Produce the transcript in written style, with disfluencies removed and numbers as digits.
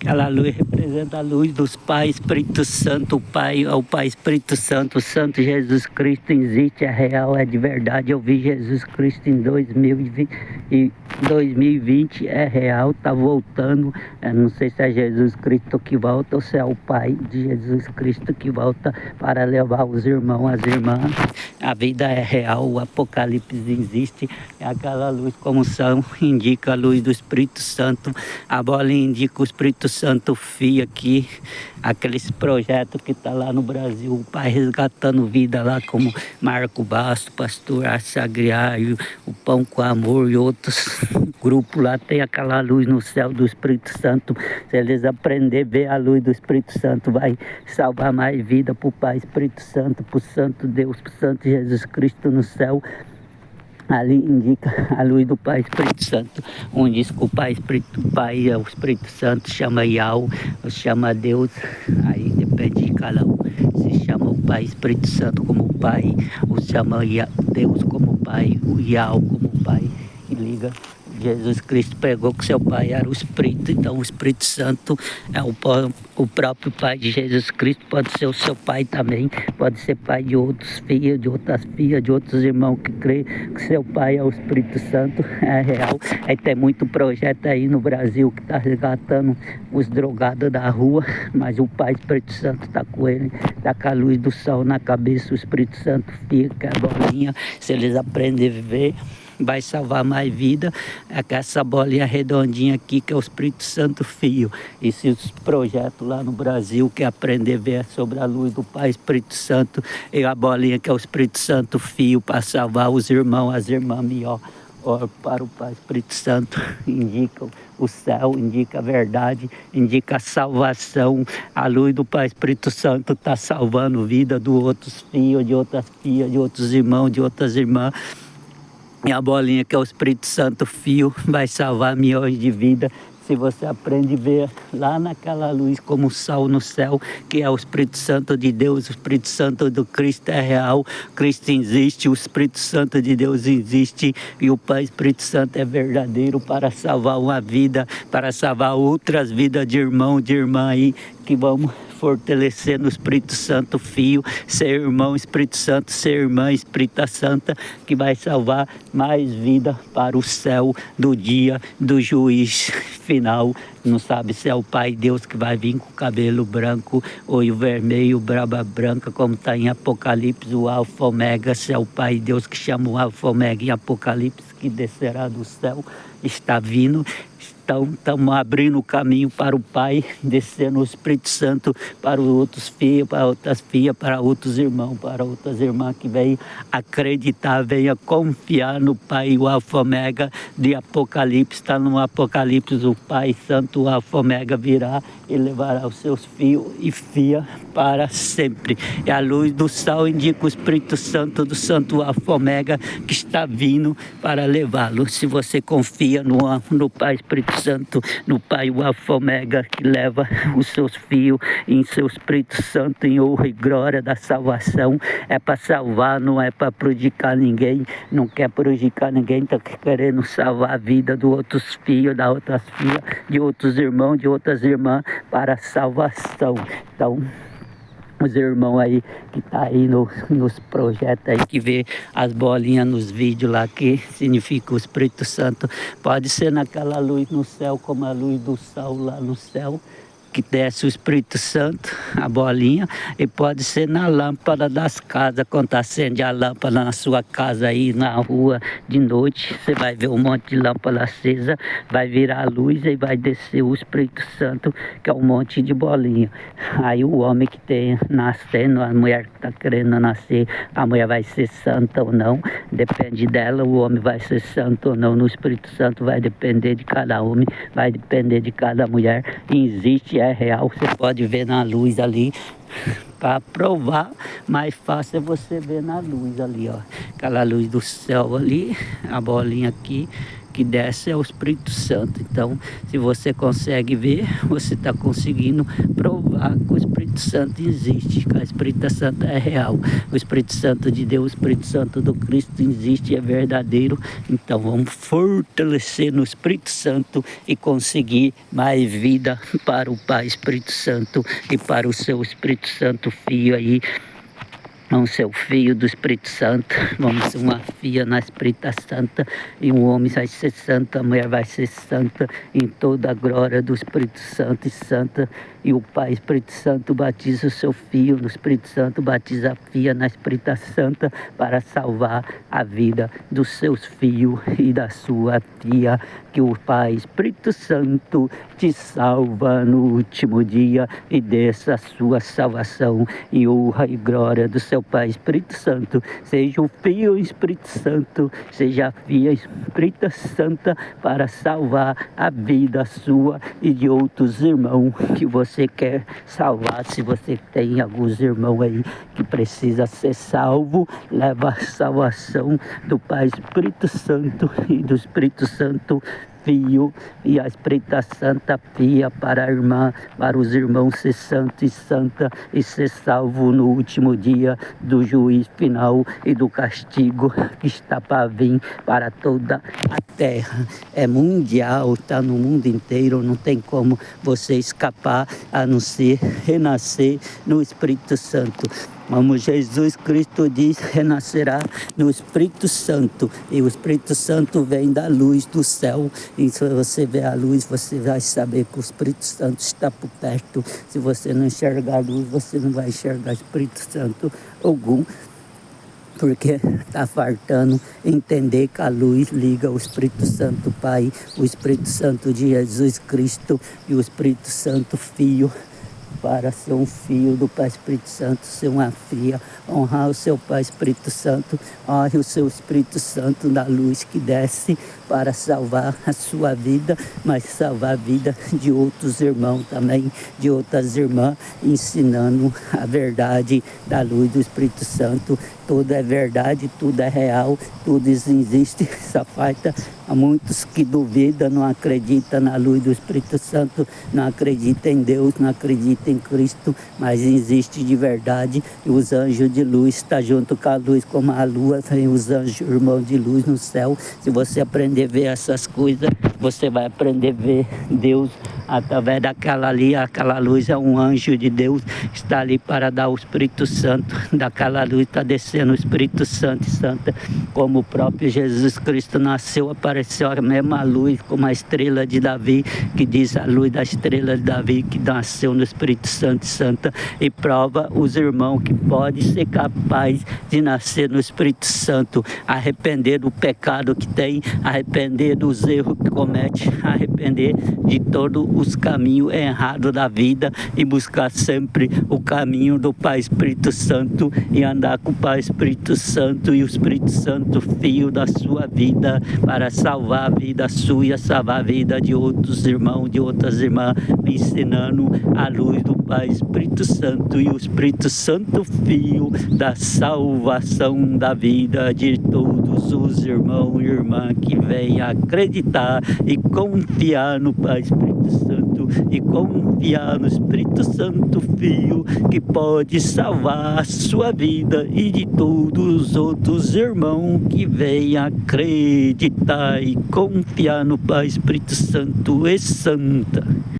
Aquela luz representa a luz dos Pai, Espírito Santo, o Pai, o Pai, Espírito Santo, o Santo Jesus Cristo existe, é real, é de verdade. Eu vi Jesus Cristo em 2020, é real, tá voltando. Eu não sei se é Jesus Cristo que volta ou se é o Pai de Jesus Cristo que volta para levar os irmãos, as irmãs. A vida é real, o Apocalipse existe, é aquela luz como são, indica a luz do Espírito Santo, a bolinha indica o Espírito Santo Fio aqui, aqueles projetos que tá lá no Brasil, o Pai resgatando vida lá como Marco Basto, Pastor Arçagriário, o Pão com Amor e outros grupos lá, tem aquela luz no céu do Espírito Santo. Se eles aprenderem a ver a luz do Espírito Santo, vai salvar mais vida pro Pai Espírito Santo, pro Santo Deus, pro Santo Jesus Cristo no céu. Ali indica a luz do Pai Espírito Santo, onde diz que o Pai é o Espírito Santo, chama Yau, chama Deus, aí depende de cada um. Se chama o Pai Espírito Santo como Pai, ou chama Deus como Pai, o Yau como Pai, que liga. Jesus Cristo pregou que seu Pai era o Espírito, então o Espírito Santo é o próprio Pai de Jesus Cristo, pode ser o seu Pai também, pode ser pai de outros filhos, de outras filhas, de outros irmãos que creem que seu Pai é o Espírito Santo, é real. Aí tem muito projeto aí no Brasil que está resgatando os drogados da rua, mas o Pai Espírito Santo está com ele, está com a luz do sol na cabeça, o Espírito Santo fica, a bolinha, se eles aprenderem a viver, vai salvar mais vida, é que essa bolinha redondinha aqui que é o Espírito Santo Fio. E se os projetos lá no Brasil que aprender a ver sobre a luz do Pai Espírito Santo e a bolinha que é o Espírito Santo Fio para salvar os irmãos, as irmãs melhor. Para o Pai Espírito Santo, indica o céu, indica a verdade, indica a salvação. A luz do Pai Espírito Santo está salvando vida de outros filhos, de outras filhas, de outros irmãos, de outras irmãs. E a bolinha que é o Espírito Santo Fio vai salvar milhões de vidas. Se você aprende a ver lá naquela luz como o sol no céu, que é o Espírito Santo de Deus, o Espírito Santo do Cristo é real, Cristo existe, o Espírito Santo de Deus existe e o Pai Espírito Santo é verdadeiro para salvar uma vida, para salvar outras vidas de irmão, de irmã aí, que vamos fortalecer no Espírito Santo Fio, ser irmão Espírito Santo, ser irmã Espírita Santa, que vai salvar mais vida para o céu do dia do juiz final. Não sabe se é o Pai Deus que vai vir com o cabelo branco ou o vermelho, braba branca, como está em Apocalipse, o Alfa Omega, se é o Pai Deus que chama o Alfa Omega em Apocalipse, que descerá do céu, está vindo. Então, estamos abrindo o caminho para o Pai, descendo o Espírito Santo para os outros filhos, para outras filhas, para outros irmãos, para outras irmãs que venham acreditar, venham confiar no Pai, o Alfa Omega de Apocalipse. Está no Apocalipse, o Pai Santo, o Alfa Omega virá e levará os seus filhos e filhas para sempre. E a luz do sol indica o Espírito Santo do Santo Alfa Omega que está vindo para levá-lo. Se você confia no Pai Espírito Santo, no Pai o Alfa Omega que leva os seus filhos em seu Espírito Santo em honra e glória da salvação, é para salvar, não é para prejudicar ninguém, não quer prejudicar ninguém, está querendo salvar a vida dos outros filhos, das outras filhas, de outros irmãos, de outras irmãs para a salvação. Então, os irmãos aí que tá aí nos projetos aí, que vê as bolinhas nos vídeos lá, que significa o Espírito Santo, pode ser naquela luz no céu, como a luz do sol lá no céu, que desce o Espírito Santo, a bolinha, e pode ser na lâmpada das casas, quando acende a lâmpada na sua casa aí, na rua, de noite, você vai ver um monte de lâmpada acesa, vai virar a luz e vai descer o Espírito Santo, que é um monte de bolinha. Aí o homem que tem nascendo, a mulher que está querendo nascer, a mulher vai ser santa ou não, depende dela, o homem vai ser santo ou não, no Espírito Santo vai depender de cada homem, vai depender de cada mulher, e existe, é real, você pode ver na luz ali, para provar, mais fácil é você ver na luz ali, ó, aquela luz do céu ali, a bolinha aqui, que desce é o Espírito Santo. Então, se você consegue ver, você está conseguindo provar provar que o Espírito Santo existe, que o Espírito Santo é real. O Espírito Santo de Deus, o Espírito Santo do Cristo existe e é verdadeiro. Então vamos fortalecer no Espírito Santo e conseguir mais vida para o Pai Espírito Santo e para o seu Espírito Santo Filho aí. Vamos ser o filho do Espírito Santo, vamos ser uma filha na Espírita Santa, e um homem vai ser santo, a mulher vai ser santa, em toda a glória do Espírito Santo e santa, e o Pai Espírito Santo batiza o seu filho no Espírito Santo, batiza a filha na Espírita Santa, para salvar a vida dos seus filhos e da sua filha, que o Pai Espírito Santo te salva no último dia e dessa sua salvação e honra e glória do seu Pai Espírito Santo. Seja o Filho Espírito Santo, seja a Filha Espírita Santa, para salvar a vida sua e de outros irmãos que você quer salvar. Se você tem alguns irmãos aí que precisa ser salvo, leva a salvação do Pai Espírito Santo e do Espírito Santo Filho e a Espírita Santa Filha para a irmã, para os irmãos ser santo e santa e ser salvo no último dia do juiz final e do castigo que está para vir para toda a terra. É mundial, está no mundo inteiro, não tem como você escapar a não ser renascer no Espírito Santo. Como Jesus Cristo diz, renascerá no Espírito Santo, e o Espírito Santo vem da luz do céu, e se você vê a luz, você vai saber que o Espírito Santo está por perto. Se você não enxergar a luz, você não vai enxergar o Espírito Santo algum, porque está faltando entender que a luz liga o Espírito Santo Pai, o Espírito Santo de Jesus Cristo e o Espírito Santo Filho, para ser um filho do Pai Espírito Santo, ser uma filha, honrar o seu Pai Espírito Santo, honre o seu Espírito Santo da luz que desce para salvar a sua vida, mas salvar a vida de outros irmãos também, de outras irmãs, ensinando a verdade da luz do Espírito Santo. Tudo é verdade, tudo é real, tudo existe, só falta a muitos que duvidam, não acreditam na luz do Espírito Santo, não acreditam em Deus, não acreditam em Cristo, mas existe de verdade, e os anjos de luz estão junto com a luz, como a lua, tem os anjos, irmãos de luz no céu. Se você aprender a ver essas coisas, você vai aprender a ver Deus através daquela ali. Aquela luz é um anjo de Deus, está ali para dar o Espírito Santo. Daquela luz está descendo o Espírito Santo e Santa, como o próprio Jesus Cristo nasceu, apareceu a mesma luz, como a estrela de Davi, que diz a luz da estrela de Davi, que nasceu no Espírito Santo e Santa, e prova os irmãos que pode ser capaz de nascer no Espírito Santo, arrepender do pecado que tem, arrepender dos erros que comete, arrepender de todos os caminhos errados da vida e buscar sempre o caminho do Pai Espírito Santo e andar com o Pai Espírito Santo e o Espírito Santo Filho da sua vida, para salvar a vida sua e salvar a vida de outros irmãos, de outras irmãs, ensinando a luz do Pai Espírito Santo e o Espírito Santo Filho da salvação da vida de todos os irmãos e irmãs que vêm acreditar e confiar no Pai Espírito Santo e confiar no Espírito Santo Filho, que pode salvar a sua vida e de todos os outros irmãos que vêm acreditar e confiar no Pai Espírito Santo e Santa.